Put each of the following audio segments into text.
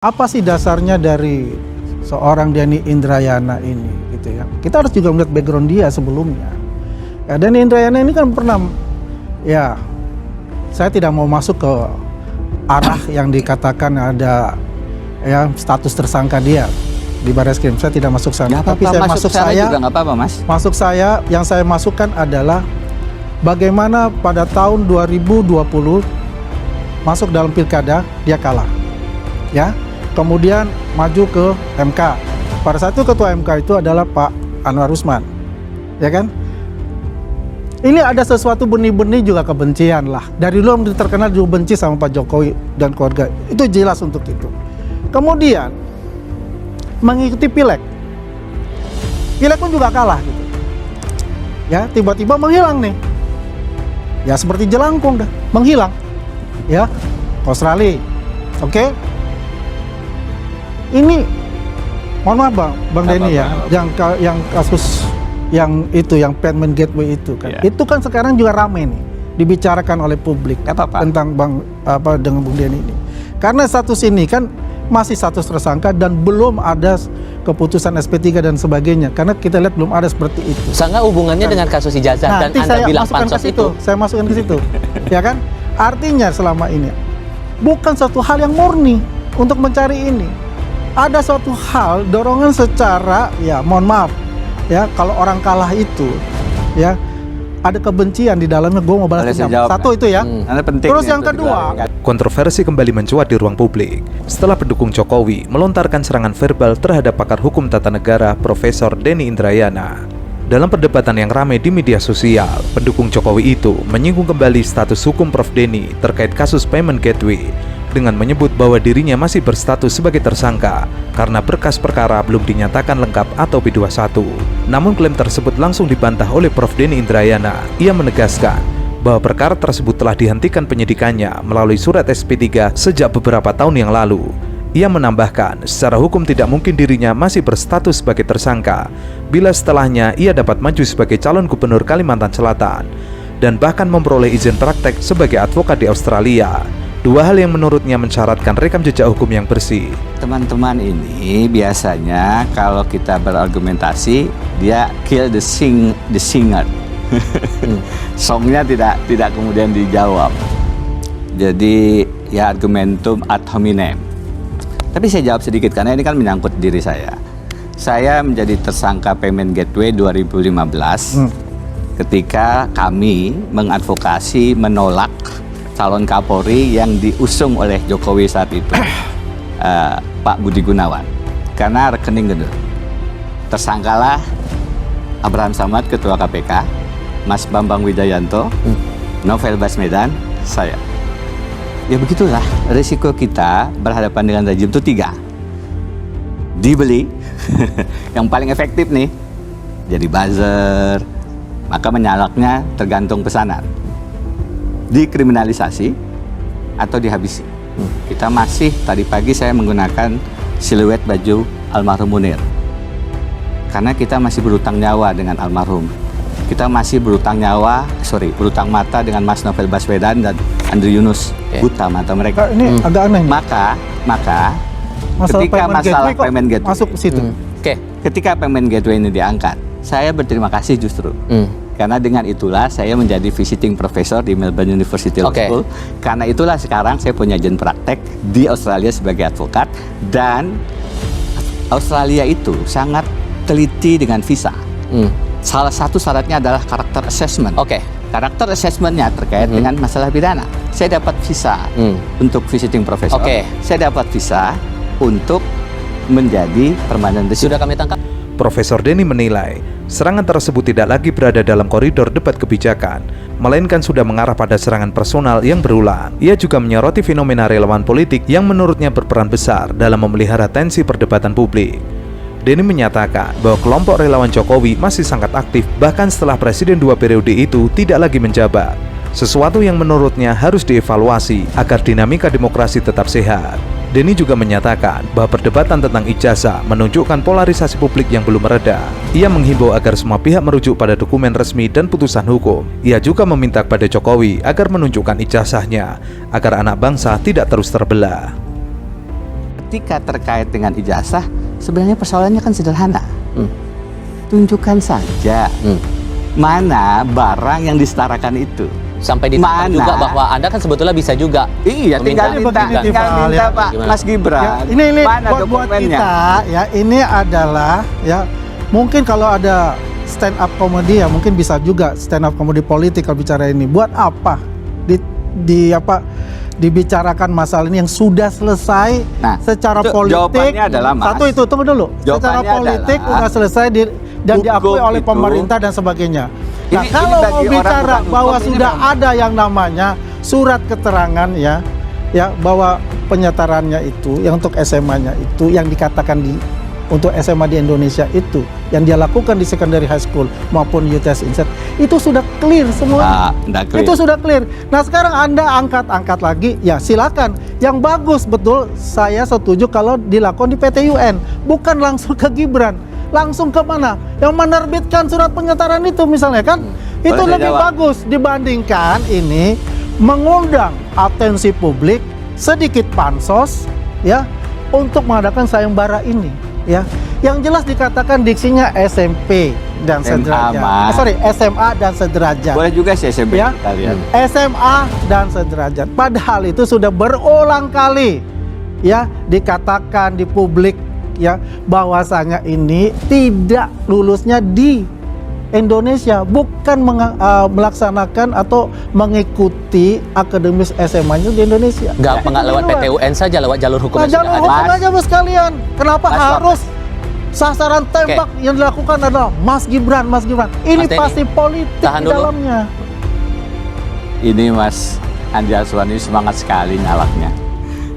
Apa sih dasarnya dari seorang Denny Indrayana ini gitu ya. Kita harus juga melihat background dia sebelumnya. Ya, Denny Indrayana ini kan pernah, ya saya tidak mau masuk ke arah yang dikatakan ada ya status tersangka dia di Barreskrim. Saya tidak masuk sana. Tapi saya masuk saya juga nggak apa-apa, Mas. Masuk saya, yang saya masukkan adalah bagaimana pada tahun 2020 masuk dalam pilkada dia kalah. Ya. Kemudian maju ke MK. Pada saat itu ketua MK itu adalah Pak Anwar Usman, ya kan? Ini ada sesuatu benih-benih juga kebencian lah. Dari dulu terkenal juga benci sama Pak Jokowi dan keluarga. Itu jelas untuk itu. Kemudian mengikuti pileg. Pileg pun juga kalah gitu. Ya, tiba-tiba menghilang nih. Ya seperti jelangkung dah, menghilang. Ya, Australia. Oke? Ini mohon maaf Bang Denny ya, yang kasus yang itu yang Payment Gateway itu kan. Itu kan sekarang juga ramai nih dibicarakan oleh publik tentang dengan Bung Denny ini. Karena status ini kan masih status tersangka dan belum ada keputusan SP3 dan sebagainya. Karena kita lihat belum ada seperti itu. Sangat hubungannya dengan kasus ijazah dan Anda bilang pansos itu. Saya masukkan ke situ. Ya kan? Artinya selama ini bukan suatu hal yang murni untuk mencari ini. Ada suatu hal dorongan secara, ya mohon maaf ya, kalau orang kalah itu ya ada kebencian di dalamnya. Gue mau balas dendam. Satu itu ya. Terus yang kedua, kontroversi kembali mencuat di ruang publik setelah pendukung Jokowi melontarkan serangan verbal terhadap pakar hukum tata negara Profesor Denny Indrayana. Dalam perdebatan yang ramai di media sosial, pendukung Jokowi itu menyinggung kembali status hukum Prof Denny terkait kasus Payment Gateway dengan menyebut bahwa dirinya masih berstatus sebagai tersangka karena berkas perkara belum dinyatakan lengkap atau P21. Namun klaim tersebut langsung dibantah oleh Prof Denny Indrayana. Ia menegaskan bahwa perkara tersebut telah dihentikan penyidikannya melalui surat SP3 sejak beberapa tahun yang lalu. Ia menambahkan, secara hukum tidak mungkin dirinya masih berstatus sebagai tersangka bila setelahnya ia dapat maju sebagai calon gubernur Kalimantan Selatan dan bahkan memperoleh izin praktek sebagai advokat di Australia. Dua hal yang menurutnya mensyaratkan rekam jejak hukum yang bersih. Teman-teman ini biasanya kalau kita berargumentasi, dia kill the singer. Songnya tidak kemudian dijawab. Jadi ya argumentum ad hominem. Tapi saya jawab sedikit karena ini kan menyangkut diri saya. Saya menjadi tersangka Payment Gateway 2015 ketika kami mengadvokasi menolak calon Kapolri yang diusung oleh Jokowi saat itu, Pak Budi Gunawan, karena rekening gedung. Tersangkalah Abraham Samad, Ketua KPK, Mas Bambang Wijayanto, Novel Baswedan, saya. Ya begitulah, risiko kita berhadapan dengan rejim itu 3. Dibeli, yang paling efektif nih, jadi buzzer, maka menyalaknya tergantung pesanan. Dikriminalisasi atau dihabisi. Kita masih, tadi pagi saya menggunakan siluet baju almarhum Munir. Karena kita masih berutang nyawa dengan almarhum. Kita masih berutang mata dengan Mas Novel Baswedan dan Andri Yunus. Buta mata mereka. Ini agak aneh. Maka ketika masalah Payment Gateway masuk ke situ. Ketika Payment Gateway ini diangkat, saya berterima kasih justru. Karena dengan itulah saya menjadi visiting professor di Melbourne University Law School. Karena itulah sekarang saya punya izin praktek di Australia sebagai advokat. Dan Australia itu sangat teliti dengan visa. Salah satu syaratnya adalah karakter assessment. Karakter assessmentnya terkait dengan masalah pidana. Saya dapat visa untuk visiting professor. Saya dapat visa untuk menjadi permanent resident. Sudah kami tangkap. Profesor Denny menilai, serangan tersebut tidak lagi berada dalam koridor debat kebijakan, melainkan sudah mengarah pada serangan personal yang berulang. Ia juga menyoroti fenomena relawan politik yang menurutnya berperan besar dalam memelihara tensi perdebatan publik. Denny menyatakan bahwa kelompok relawan Jokowi masih sangat aktif bahkan setelah Presiden 2 periode itu tidak lagi menjabat. Sesuatu yang menurutnya harus dievaluasi agar dinamika demokrasi tetap sehat. Denny juga menyatakan bahwa perdebatan tentang ijazah menunjukkan polarisasi publik yang belum mereda. Ia menghimbau agar semua pihak merujuk pada dokumen resmi dan putusan hukum. Ia juga meminta kepada Jokowi agar menunjukkan ijazahnya agar anak bangsa tidak terus terbelah. ketika terkait dengan ijazah, sebenarnya persoalannya kan sederhana. Tunjukkan saja mana barang yang disetarakan itu. Sampai ditangkap juga bahwa Anda kan sebetulnya bisa juga. Iya, tinggal minta Pak Mas Gibran. Ya, ini mana buat dokumennya? kita ya, ini adalah ya mungkin kalau ada stand up comedy ya mungkin bisa juga stand up comedy politik kalau bicara ini. Buat apa dibicarakan masalah ini yang sudah selesai secara politik. Jawabannya adalah, Mas, satu itu tunggu dulu. Secara politik sudah selesai dan diakui oleh pemerintah dan sebagainya. Nah, kalau mau bicara bahwa sudah ada yang namanya surat keterangan ya bahwa penyetarannya itu yang untuk SMA-nya itu yang dikatakan untuk SMA di Indonesia itu yang dia lakukan di secondary high school maupun UTS Inset itu sudah clear semua. Itu sudah clear. Nah, sekarang Anda angkat lagi ya silakan. Yang bagus betul saya setuju kalau dilakukan di PT UN, bukan langsung ke Gibran. Langsung ke mana? Yang menerbitkan surat penyetaran itu misalnya kan? Itu lebih bagus dibandingkan ini mengundang atensi publik, sedikit pansos ya untuk mengadakan sayembara ini ya. Yang jelas dikatakan diksinya SMP dan sederajat. SMA dan sederajat. Boleh juga sih SMP ya? Kalian. SMA dan sederajat. Padahal itu sudah berulang kali ya dikatakan di publik ya bahwasanya ini tidak lulusnya di Indonesia, bukan melaksanakan atau mengikuti akademis SMA-nya di Indonesia. Nggak lewat PT UN saja, lewat jalur hukum. Jalur hukum aja Mas sekalian. Kenapa harus sasaran tembak yang dilakukan adalah Mas Gibran? Ini pasti politik di dalamnya. Ini Mas Andi Aswani semangat sekali nyalaknya.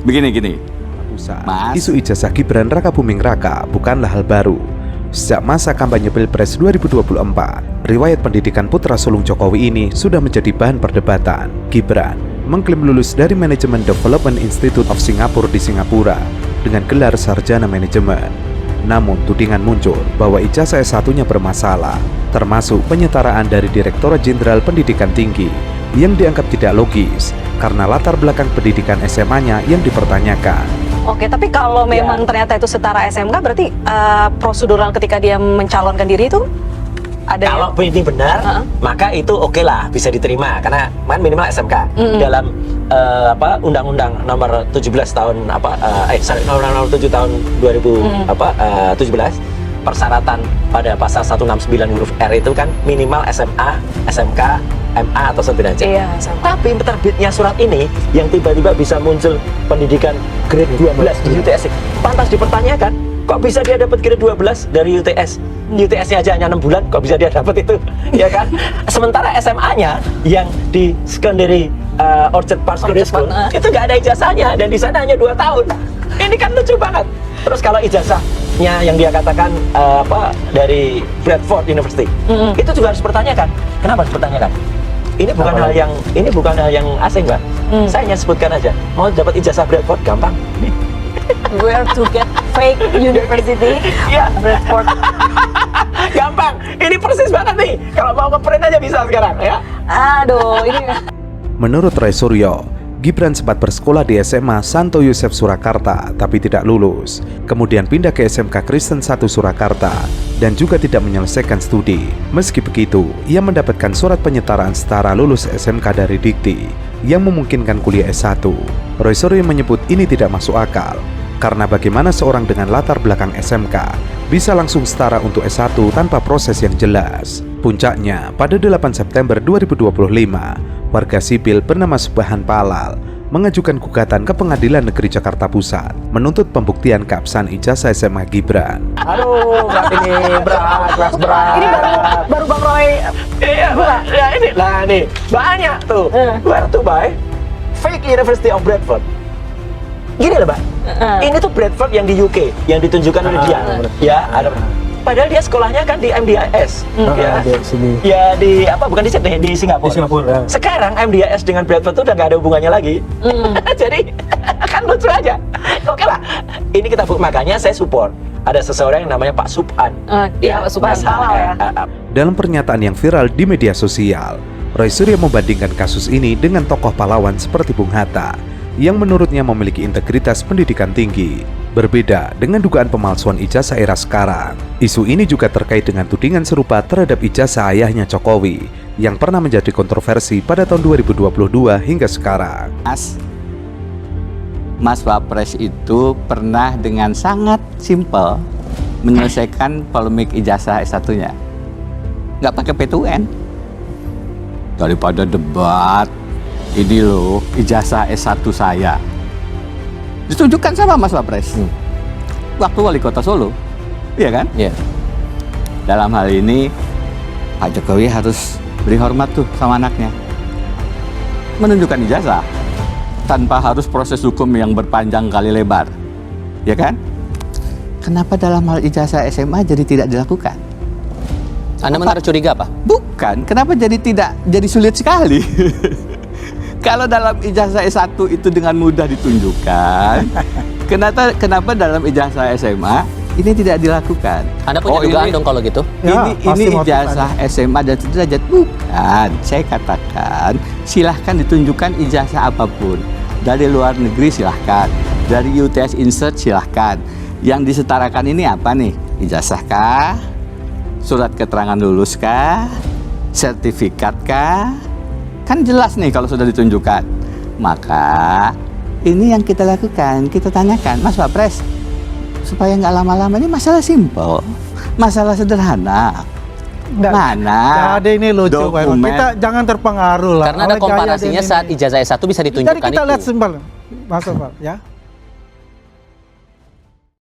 Begini. Mas, isu ijazah Gibran Raka Buming Raka bukanlah hal baru. Sejak masa kampanye Pilpres 2024, riwayat pendidikan putra sulung Jokowi ini sudah menjadi bahan perdebatan. Gibran mengklaim lulus dari Manajemen Development Institute of Singapore di Singapura dengan gelar sarjana manajemen. Namun tudingan muncul bahwa ijazah S1-nya bermasalah, termasuk penyetaraan dari Direktorat Jenderal Pendidikan Tinggi yang dianggap tidak logis karena latar belakang pendidikan SMA-nya yang dipertanyakan. Oke, tapi kalau memang ternyata itu setara SMK, berarti prosedural ketika dia mencalonkan diri itu ada. Kalau ini benar, maka itu oke lah, bisa diterima karena minimal SMK dalam Undang-Undang Nomor 17 tahun Undang-Undang Nomor 7 tahun 2017 persyaratan pada pasal 169 huruf R itu kan minimal SMA, SMK, MA atau sederajat. Iya, tapi terbitnya surat ini yang tiba-tiba bisa muncul pendidikan grade 12 di UTS, pantas dipertanyakan, kok bisa dia dapat grade 12 dari UTS? UTS-nya aja hanya 6 bulan, kok bisa dia dapat itu? Ya kan? Sementara SMA-nya yang di secondary Orchard Park School itu nggak ada ijazahnya dan di sana hanya 2 tahun. Ini kan lucu banget. Terus kalau ijazahnya yang dia katakan dari Bradford University, itu juga harus dipertanyakan. Kenapa harus dipertanyakan? Ini bukan hal yang asing, Mbak. Saya hanya sebutkan aja. Mau dapat ijazah Bradford gampang. Where to get fake university? Iya. Bradford. Gampang. Ini persis banget nih. Kalau mau nge-print aja bisa sekarang ya. Aduh, ini. Menurut Roy Suryo, Gibran sempat bersekolah di SMA Santo Yosef Surakarta tapi tidak lulus. Kemudian pindah ke SMK Kristen 1 Surakarta dan juga tidak menyelesaikan studi. Meski begitu, ia mendapatkan surat penyetaraan setara lulus SMK dari Dikti yang memungkinkan kuliah S1. Roy Suryo menyebut ini tidak masuk akal karena bagaimana seorang dengan latar belakang SMK bisa langsung setara untuk S1 tanpa proses yang jelas. Puncaknya, pada 8 September 2025, warga sipil bernama Subhan Palal mengajukan gugatan ke Pengadilan Negeri Jakarta Pusat menuntut pembuktian keabsahan ijazah SMA Gibran. Aduh, berat ini, berat. Ini baru Bang Roy. Iya, ya ini lah nih, banyak tuh. Where to buy fake University of Bradford. Gini loh, Mbak. Ini tuh Bradford yang di UK, yang ditunjukkan oleh dia. Ya, ada. Padahal dia sekolahnya kan di MDIS, ya, di bukan di Sydney, di Singapura. Sekarang MDIS dengan Bradford itu udah nggak ada hubungannya lagi. Jadi kan lucu aja. Oke lah, ini kita makanya saya support. Ada seseorang yang namanya Pak Subhan. Pak Subhan Palal ya. Dalam pernyataan yang viral di media sosial, Roy Suryo membandingkan kasus ini dengan tokoh pahlawan seperti Bung Hatta yang menurutnya memiliki integritas pendidikan tinggi. Berbeda dengan dugaan pemalsuan ijazah era sekarang, isu ini juga terkait dengan tudingan serupa terhadap ijazah ayahnya Jokowi yang pernah menjadi kontroversi pada tahun 2022 hingga sekarang. Mas Wapres itu pernah dengan sangat simpel menyelesaikan polemik ijazah S1-nya. Nggak pakai PT-UN. Daripada debat, ini loh ijazah S1 saya. Ditunjukkan sama Mas Wapres. Waktu wali kota Solo. Iya kan? Iya. Dalam hal ini, Pak Jokowi harus beri hormat tuh sama anaknya. Menunjukkan ijazah. Tanpa harus proses hukum yang berpanjang kali lebar. Ya kan? Kenapa dalam hal ijazah SMA jadi tidak dilakukan? Anda menaruh curiga apa? Bukan, kenapa jadi sulit sekali? Kalau dalam ijazah S1 itu dengan mudah ditunjukkan, kenapa dalam ijazah SMA ini tidak dilakukan? Anda punya dugaan dong kalau gitu? Ya, Ini pasti ijazah SMA dan sederajat. Bukan, saya katakan silahkan ditunjukkan ijazah apapun. Dari luar negeri silahkan, dari UTS Insert silahkan. Yang disetarakan ini apa nih? Ijazah kah? Surat keterangan lulus kah? Sertifikat kah? Kan jelas nih kalau sudah ditunjukkan. Maka ini yang kita lakukan, kita tanyakan, Mas Wapres, supaya nggak lama-lama, ini masalah simpel, masalah sederhana. Mana? Ada ini lucu, Pak Irwan. dokumen? Kita jangan terpengaruh lah. Karena ada oleh gaya komparasinya ini. saat ijazah S1 bisa ditunjukkan Jadi kita itu. lihat simpel, Mas Wapres, ya.